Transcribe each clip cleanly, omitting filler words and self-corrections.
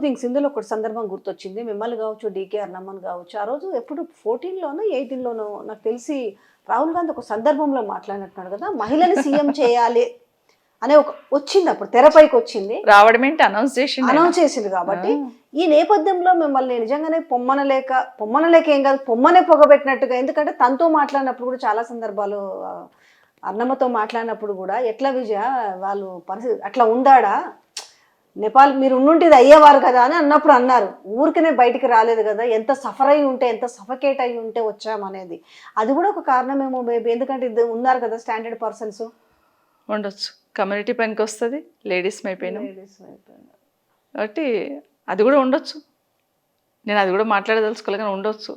Things ఇందులో ఒక సందర్భం గుర్తొచ్చింది. మిమ్మల్ని కావచ్చు, డీకే అన్నమ్మని కావచ్చు. ఆ రోజు ఎప్పుడు 14లోనో, 18లోనో నాకు తెలిసి రాహుల్ గాంధీ ఒక సందర్భంలో మాట్లాడినట్టున్నాడు కదా! మహిళని సీఎం చేయాలి అనే ఒక వచ్చింది, అప్పుడు తెరపైకి వచ్చింది. రావడం ఏంటి, అనౌన్స్ చేసింది కాబట్టి ఈ నేపథ్యంలో మిమ్మల్ని నిజంగానే పొమ్మనలేక ఏం కాదు, పొమ్మనే పొగబెట్టినట్టుగా. ఎందుకంటే తనతో మాట్లాడినప్పుడు కూడా చాలా సందర్భాలు అన్నమ్మతో మాట్లాడినప్పుడు కూడా ఎట్లా విజయ వాళ్ళు పరిస్థితి అట్లా ఉందాడా, నేపాల్ మీరు ఉండుంటే అయ్యేవారు కదా అని అన్నప్పుడు అన్నారు. ఊరికనే బయటికి రాలేదు కదా, ఎంత సఫర్ అయి ఉంటే, ఎంత సఫకేట్ అయి ఉంటే వచ్చామనేది. అది కూడా ఒక కారణమేమో మేబీ. ఎందుకంటే ఉన్నారు కదా స్టాండర్డ్ పర్సన్స్. ఉండొచ్చు, కమ్యూనిటీ పనికి వస్తుంది, లేడీస్ అయిపోయినాం కాబట్టి అది కూడా ఉండొచ్చు. నేను అది కూడా మాట్లాడదలుచుకోలే, కానీ ఉండొచ్చు.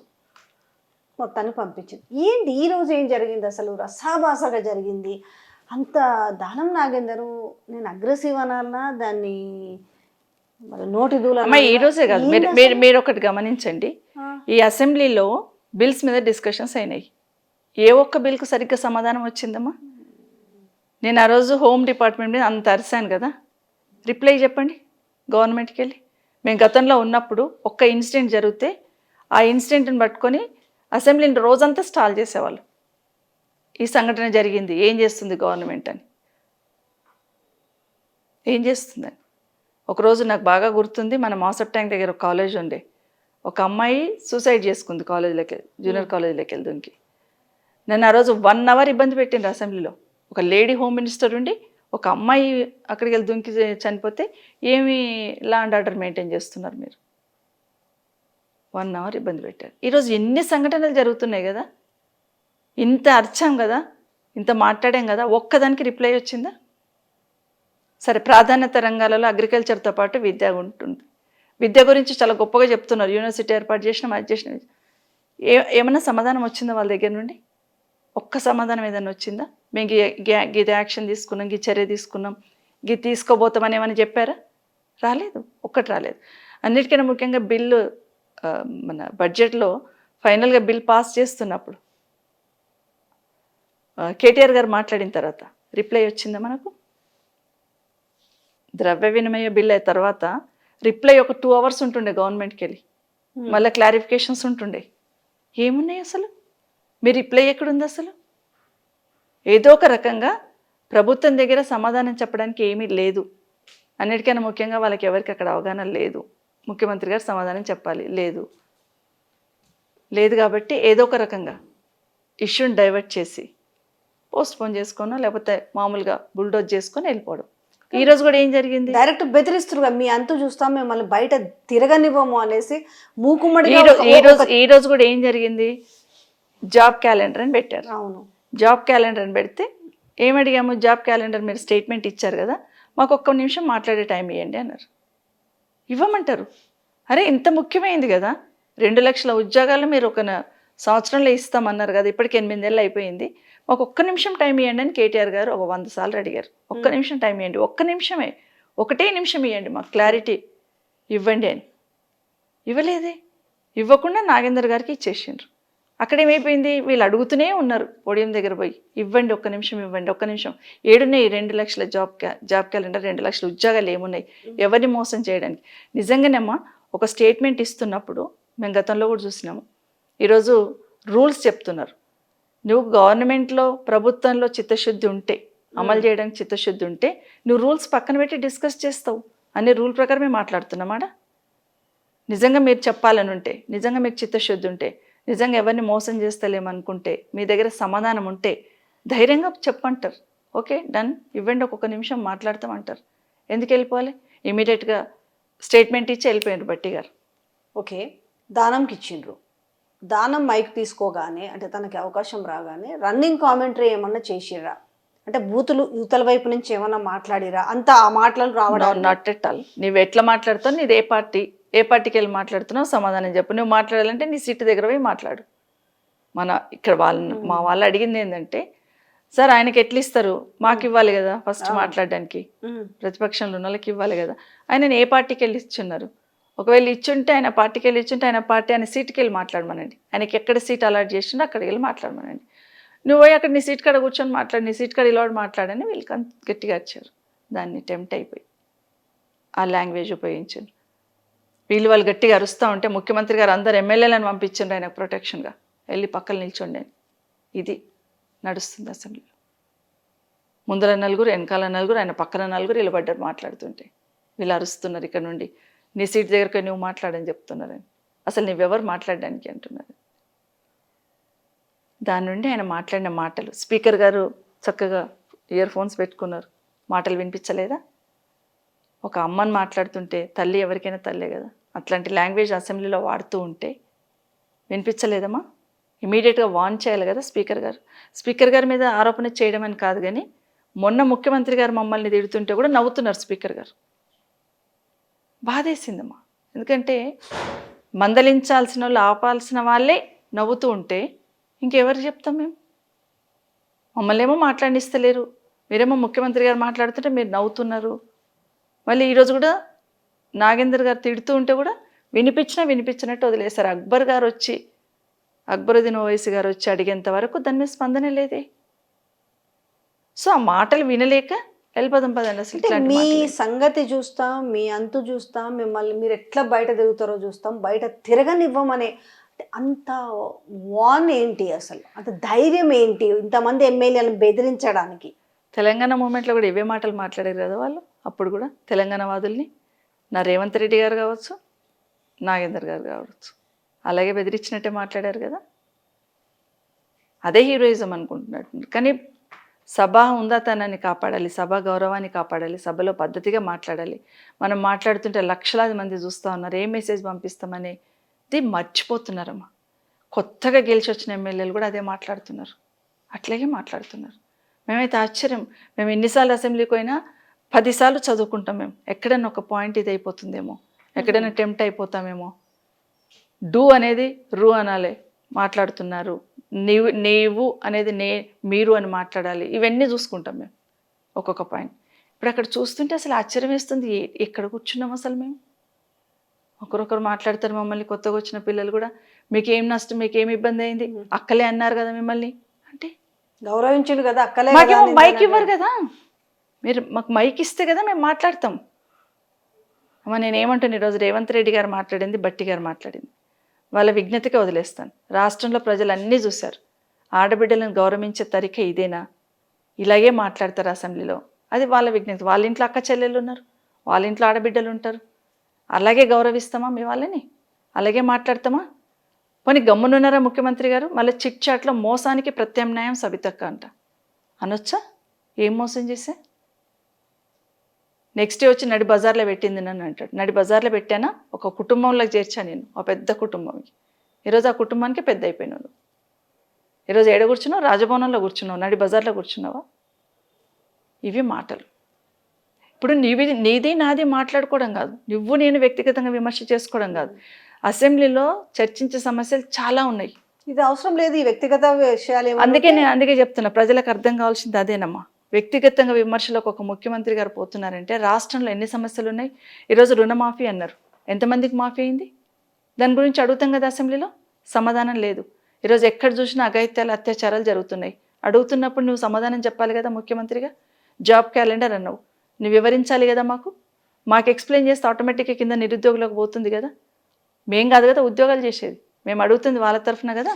మొత్తాన్ని పంపించింది. ఏంటి ఈ రోజు ఏం జరిగింది అసలు? రసాభాసగా జరిగింది. అంత దానం నాగేందరు, నేను అగ్రెసివ్ అనాలనా దాన్ని, మరి నోటి దూల. అమ్మాయి ఈ రోజే కాదు, మీరు ఒకటి గమనించండి. ఈ అసెంబ్లీలో బిల్స్ మీద డిస్కషన్స్ అయినాయి. ఏ ఒక్క బిల్కు సరిగ్గా సమాధానం వచ్చిందమ్మా? నేను ఆ రోజు హోమ్ డిపార్ట్మెంట్ మీద అంత అరిశాను కదా, రిప్లై చెప్పండి గవర్నమెంట్కి వెళ్ళి. మేము గతంలో ఉన్నప్పుడు ఒక్క ఇన్సిడెంట్ జరిగితే ఆ ఇన్సిడెంట్ని పట్టుకొని అసెంబ్లీని రోజంతా స్టాల్ చేసేవాళ్ళు. ఈ సంఘటన జరిగింది, ఏం చేస్తుంది గవర్నమెంట్ అని, ఏం చేస్తుందని. ఒకరోజు నాకు బాగా గుర్తుంది, మన మాసప్ ట్యాంక్ దగ్గర ఒక కాలేజ్ ఉండే, ఒక అమ్మాయి సూసైడ్ చేసుకుంది కాలేజీలోకి, జూనియర్ కాలేజీలోకి వెళ్ళి దుంకి. నన్ను ఆ రోజు 1 అవర్ ఇబ్బంది పెట్టిండ్రు అసెంబ్లీలో. ఒక లేడీ హోమ్ మినిస్టర్ ఉండి ఒక అమ్మాయి అక్కడికి వెళ్ళి దుంకి చనిపోతే ఏమి లా అండ్ ఆర్డర్ మెయింటైన్ చేస్తున్నారు మీరు? 1 అవర్ ఇబ్బంది పెట్టారు. ఈరోజు ఎన్ని సంఘటనలు జరుగుతున్నాయి కదా, ఇంత అర్చాం కదా, ఇంత మాట్లాడాం కదా, ఒక్కదానికి రిప్లై వచ్చిందా? సరే, ప్రాధాన్యత రంగాలలో అగ్రికల్చర్తో పాటు విద్య ఉంటుంది. విద్య గురించి చాలా గొప్పగా చెప్తున్నారు, యూనివర్సిటీ ఏర్పాటు చేసినాం, అది చేసినాం. ఏమన్నా సమాధానం వచ్చిందా వాళ్ళ దగ్గర నుండి? ఒక్క సమాధానం ఏదైనా వచ్చిందా? మేము గీత యాక్షన్ తీసుకున్నాం, గీ చర్య తీసుకున్నాం, గీ తీసుకోబోతామని ఏమని చెప్పారా? రాలేదు, ఒక్కటి రాలేదు. అన్నిటికన్నా ముఖ్యంగా బిల్లు, మన బడ్జెట్లో ఫైనల్గా బిల్ పాస్ చేస్తున్నప్పుడు కేటీఆర్ గారు మాట్లాడిన తర్వాత రిప్లై వచ్చిందా మనకు? ద్రవ్య వినిమయ బిల్ అయిన తర్వాత రిప్లై ఒక 2 అవర్స్ ఉంటుండే గవర్నమెంట్కి వెళ్ళి, మళ్ళీ క్లారిఫికేషన్స్ ఉంటుండే. ఏమున్నాయి అసలు? మీ రిప్లై ఎక్కడుంది అసలు? ఏదో ఒక రకంగా ప్రభుత్వం దగ్గర సమాధానం చెప్పడానికి ఏమీ లేదు. అన్నిటికన్నా ముఖ్యంగా వాళ్ళకి ఎవరికి అక్కడ అవగాహన లేదు. ముఖ్యమంత్రి గారు సమాధానం చెప్పాలి, లేదు కాబట్టి ఏదో ఒక రకంగా ఇష్యూని డైవర్ట్ చేసి పోస్ట్పోన్ చేసుకున్నా, లేకపోతే మామూలుగా బుల్డోజ్ చేసుకొని వెళ్ళిపోవడం. ఈ రోజు కూడా ఏం జరిగింది? డైరెక్ట్ బెదిరిస్తున్నారు, మీ అంతు చూస్తాం, మిమ్మల్ని బయట తిరగనివ్వము అనేసి మూకుమ్మడి. ఈ రోజు కూడా ఏం జరిగింది? జాబ్ క్యాలెండర్ అని పెట్టారు. అవును, జాబ్ క్యాలెండర్ అని పెడితే ఏమడిగాము? జాబ్ క్యాలెండర్ మీరు స్టేట్మెంట్ ఇచ్చారు కదా, మాకు 1 నిమిషం మాట్లాడే టైం ఇవ్వండి అన్నారు. ఇవ్వమంటారు? అరే, ఇంత ముఖ్యమైంది కదా, 2 లక్షల ఉద్యోగాలు మీరు 1 సంవత్సరంలో ఇస్తామన్నారు కదా, ఇప్పటికి 8 ఏళ్ళు అయిపోయింది, మాకు 1 నిమిషం టైం ఇవ్వండి అని కేటీఆర్ గారు ఒక 100 సార్లు అడిగారు. 1 నిమిషం టైం ఇవ్వండి, 1 నిమిషమే, 1 నిమిషం ఇవ్వండి, మాకు క్లారిటీ ఇవ్వండి అని. ఇవ్వలేదే. ఇవ్వకుండా నాగేందర్ గారికి ఇచ్చేసిండ్రు. అక్కడ ఏమైపోయింది? వీళ్ళు అడుగుతూనే ఉన్నారు పోడియం దగ్గర పోయి, ఇవ్వండి 1 నిమిషం, ఇవ్వండి 1 నిమిషం. ఏడున్నాయి 2 లక్షల జాబ్ క్యాలెండర్, 2 లక్షల ఉద్యోగాలు ఏమున్నాయి ఎవరిని మోసం చేయడానికి? నిజంగానేమ్మా ఒక స్టేట్మెంట్ ఇస్తున్నప్పుడు మేము గతంలో కూడా చూసినాము, ఈరోజు రూల్స్ చెప్తున్నారు. నువ్వు గవర్నమెంట్లో, ప్రభుత్వంలో చిత్తశుద్ధి ఉంటే, అమలు చేయడానికి చిత్తశుద్ధి ఉంటే నువ్వు రూల్స్ పక్కన పెట్టి డిస్కస్ చేస్తావు. అనే రూల్ ప్రకారమే మాట్లాడుతున్నామాడా? నిజంగా మీరు చెప్పాలని ఉంటే, నిజంగా మీకు చిత్తశుద్ధి ఉంటే, నిజంగా ఎవరిని మోసం చేస్తలేమనుకుంటే, మీ దగ్గర సమాధానం ఉంటే ధైర్యంగా చెప్పంటారు. ఓకే డన్, ఇవ్వండి, 1 నిమిషం మాట్లాడతామంటారు. ఎందుకు వెళ్ళిపోవాలి? ఇమీడియట్గా స్టేట్మెంట్ ఇచ్చి వెళ్ళిపోయారు బట్టి గారు. ఓకే, దానంకి ఇచ్చిండ్రు. దానం మైక్ తీసుకోగానే, అంటే తనకి అవకాశం రాగానే రన్నింగ్ కామెంటరీ ఏమన్నా చేసిర్రా? అంటే బూతులు యువతల వైపు నుంచి ఏమన్నా మాట్లాడిరా? అంత ఆ మాటలు రావడం? Not at all. నువ్వు ఎట్లా మాట్లాడుతావు, నీది ఏ పార్టీకి వెళ్ళి మాట్లాడుతున్నావు సమాధానం చెప్పు. నువ్వు మాట్లాడాలంటే నీ సీటు దగ్గర పోయి మాట్లాడు. ఇక్కడ మా వాళ్ళు అడిగింది ఏంటంటే, సార్ ఆయనకి ఎట్లా ఇస్తారు, మాకు ఇవ్వాలి కదా ఫస్ట్ మాట్లాడడానికి, ప్రతిపక్షంలో ఉన్న వాళ్ళకి ఇవ్వాలి కదా. ఆయన ఏ పార్టీకి వెళ్ళి ఇచ్చున్నారు? ఒకవేళ ఇచ్చుంటే ఆయన పార్టీకి వెళ్ళి ఇచ్చుంటే ఆయన పార్టీ ఆయన సీటుకి వెళ్ళి మాట్లాడమనండి. ఆయనకి ఎక్కడ సీట్ అలాట్ చేసిండో అక్కడికి వెళ్ళి మాట్లాడమనండి. నువ్వు పోయి అక్కడ నీ సీట్ కాడ కూర్చొని మాట్లాడు, నీ సీట్ కాడ ఇలా మాట్లాడని వీళ్ళకి గట్టిగా వచ్చారు. దాన్ని టెంప్ట్ అయిపోయి ఆ లాంగ్వేజ్ ఉపయోగించారు. వాళ్ళు గట్టిగా అరుస్తూ ఉంటే ముఖ్యమంత్రి గారు అందరు ఎమ్మెల్యేలను పంపించండి ఆయనకు ప్రొటెక్షన్గా, వెళ్ళి పక్కన నిల్చోండి అని. ఇది నడుస్తుంది అసెంబ్లీలో. ముందర నలుగురు, వెనకాల నలుగురు, ఆయన పక్కన నలుగురు నిలబడ్డారు మాట్లాడుతుంటే. వీళ్ళు అరుస్తున్నారు ఇక్కడ నుండి, నీ సీట్ దగ్గరకు నువ్వు మాట్లాడని చెప్తున్నారని. అసలు నువ్వెవరు మాట్లాడడానికి అంటున్నారు. దాని నుండి ఆయన మాట్లాడిన మాటలు, స్పీకర్ గారు చక్కగా ఇయర్ ఫోన్స్ పెట్టుకున్నారు, మాటలు వినిపించలేదా? ఒక అమ్మని మాట్లాడుతుంటే, తల్లి ఎవరికైనా తల్లే కదా, అట్లాంటి లాంగ్వేజ్ అసెంబ్లీలో వాడుతూ ఉంటే వినిపించలేదమ్మా? ఇమీడియట్గా వార్న్ చేయాలి కదా స్పీకర్ గారు. స్పీకర్ గారి మీద ఆరోపణ చేయడం అని కాదు, కానీ మొన్న ముఖ్యమంత్రి గారు మమ్మల్ని తిడుతుంటే కూడా నవ్వుతున్నారు స్పీకర్ గారు. బాధేసిందమ్మా. ఎందుకంటే మందలించాల్సిన వాళ్ళు, ఆపాల్సిన వాళ్ళే నవ్వుతూ ఉంటే ఇంకెవరు చెప్తాం మేము? మమ్మల్ని ఏమో మాట్లాడిస్తలేరు, మీరేమో ముఖ్యమంత్రి గారు మాట్లాడుతుంటే మీరు నవ్వుతున్నారు. మళ్ళీ ఈరోజు కూడా నాగేందర్ గారు తిడుతూ ఉంటే కూడా వినిపించినట్టు వదిలేశారు. అక్బరుద్దీన్ ఓవైసీ గారు వచ్చి అడిగేంత వరకు దాని మీద స్పందన లేదే. సో ఆ మాటలు వినలేక వెళ్ళిపోదాం పదండి. అసలు మీ సంగతి చూస్తాం, మీ అంతు చూస్తాం, మిమ్మల్ని మీరు ఎట్లా బయట తిరుగుతారో చూస్తాం, బయట తిరగనివ్వమనే అంత వాన్ ఏంటి, అసలు అంత ధైర్యం ఏంటి ఇంతమంది ఎమ్మెల్యేలను బెదిరించడానికి? తెలంగాణ మూమెంట్లో కూడా ఇవే మాటలు మాట్లాడారు కదా వాళ్ళు. అప్పుడు కూడా తెలంగాణ వాదుల్ని నా రేవంత్ రెడ్డి గారు కావచ్చు, నాగేందర్ గారు కావచ్చు, అలాగే బెదిరించినట్టే మాట్లాడారు కదా. అదే హీరోయిజం అనుకుంటున్నట్టు. కానీ సభ ఉందాతనాన్ని కాపాడాలి, సభ గౌరవాన్ని కాపాడాలి, సభలో పద్ధతిగా మాట్లాడాలి. మనం మాట్లాడుతుంటే లక్షలాది మంది చూస్తూ ఉన్నారు, ఏ మెసేజ్ పంపిస్తామనేది మర్చిపోతున్నారమ్మా. కొత్తగా గెలిచి వచ్చిన ఎమ్మెల్యేలు కూడా అదే మాట్లాడుతున్నారు, అట్లాగే మాట్లాడుతున్నారు. మేమైతే ఆశ్చర్యం. మేము ఎన్నిసార్లు అసెంబ్లీకి పోయినా 10 సార్లు చదువుకుంటాం. మేము ఎక్కడైనా ఒక పాయింట్ ఇది అయిపోతుందేమో, ఎక్కడైనా టెంప్ట్ అయిపోతామేమో. డూ అనేది రు అనాలి, మాట్లాడుతున్నారు. నీవు అనేది మీరు అని మాట్లాడాలి. ఇవన్నీ చూసుకుంటాం మేము ఒక్కొక్క పాయింట్. ఇప్పుడు అక్కడ చూస్తుంటే అసలు ఆశ్చర్యం వేస్తుంది, ఎక్కడ కూర్చున్నాం అసలు మేము? ఒకరొకరు మాట్లాడతారు మమ్మల్ని, కొత్తగా వచ్చిన పిల్లలు కూడా, మీకేం నష్టం, మీకేం ఇబ్బంది అయింది, అక్కలే అన్నారు కదా మిమ్మల్ని అంటే. గౌరవించుడు కదా, అక్కలే మాకేమో మైక్ ఇవ్వరు కదా, మీరు మాకు మైక్ ఇస్తే కదా మేము మాట్లాడతాం. అమ్మ నేనేమంటాను, ఈరోజు రేవంత్ రెడ్డి గారు మాట్లాడింది, బట్టి గారు మాట్లాడింది వాళ్ళ విజ్ఞతగా వదిలేస్తాను. రాష్ట్రంలో ప్రజలు అన్నీ చూశారు. ఆడబిడ్డలను గౌరవించే తరిక ఇదేనా? ఇలాగే మాట్లాడతారు అసెంబ్లీలో, అది వాళ్ళ విజ్ఞత. వాళ్ళ ఇంట్లో అక్క చెల్లెళ్ళు ఉన్నారు, వాళ్ళ ఇంట్లో ఆడబిడ్డలు ఉంటారు. అలాగే గౌరవిస్తామా మీ వాళ్ళని? అలాగే మాట్లాడతామా? పోనీ గమ్మునున్నారా ముఖ్యమంత్రి గారు? మళ్ళీ చిట్ చాట్లో మోసానికి ప్రత్యామ్నాయం సబితక్క అంట అనొచ్చా? ఏం మోసం చేసే? నెక్స్ట్ డే వచ్చి నడి బజార్లో పెట్టింది నన్ను అంటాడు. నడి బజార్లో పెట్టానా? ఒక కుటుంబంలోకి చేర్చాను నేను, ఒక పెద్ద కుటుంబంకి. ఈరోజు ఆ కుటుంబానికి పెద్ద అయిపోయినావు. ఈరోజు ఏడ కూర్చున్నావు? రాజభవనంలో కూర్చున్నావు, నడి బజార్లో కూర్చున్నావా? ఇవి మాటలు. ఇప్పుడు నీది నాది మాట్లాడుకోవడం కాదు, నువ్వు నేను వ్యక్తిగతంగా విమర్శ చేసుకోవడం కాదు. అసెంబ్లీలో చర్చించే సమస్యలు చాలా ఉన్నాయి. ఇది అవసరం లేదు, ఈ వ్యక్తిగత విషయాలు. అందుకే చెప్తున్నా, ప్రజలకు అర్థం కావాల్సింది అదేనమ్మా. వ్యక్తిగతంగా విమర్శలకు ఒక ముఖ్యమంత్రి గారు పోతున్నారంటే రాష్ట్రంలో ఎన్ని సమస్యలు ఉన్నాయి. ఈరోజు రుణమాఫీ అన్నారు, ఎంతమందికి మాఫీ అయింది? దాని గురించి అడుగుతాం కదా అసెంబ్లీలో, సమాధానం లేదు. ఈరోజు ఎక్కడ చూసినా అఘాయిత్యాలు, అత్యాచారాలు జరుగుతున్నాయి. అడుగుతున్నప్పుడు నువ్వు సమాధానం చెప్పాలి కదా ముఖ్యమంత్రిగా. జాబ్ క్యాలెండర్ అన్నావు, నువ్వు వివరించాలి కదా మాకు ఎక్స్ప్లెయిన్ చేస్తే ఆటోమేటిక్గా కింద నిరుద్యోగులకు పోతుంది కదా. మేం కాదు కదా ఉద్యోగాలు చేసేది, మేము అడుగుతుంది వాళ్ళ తరఫున కదా.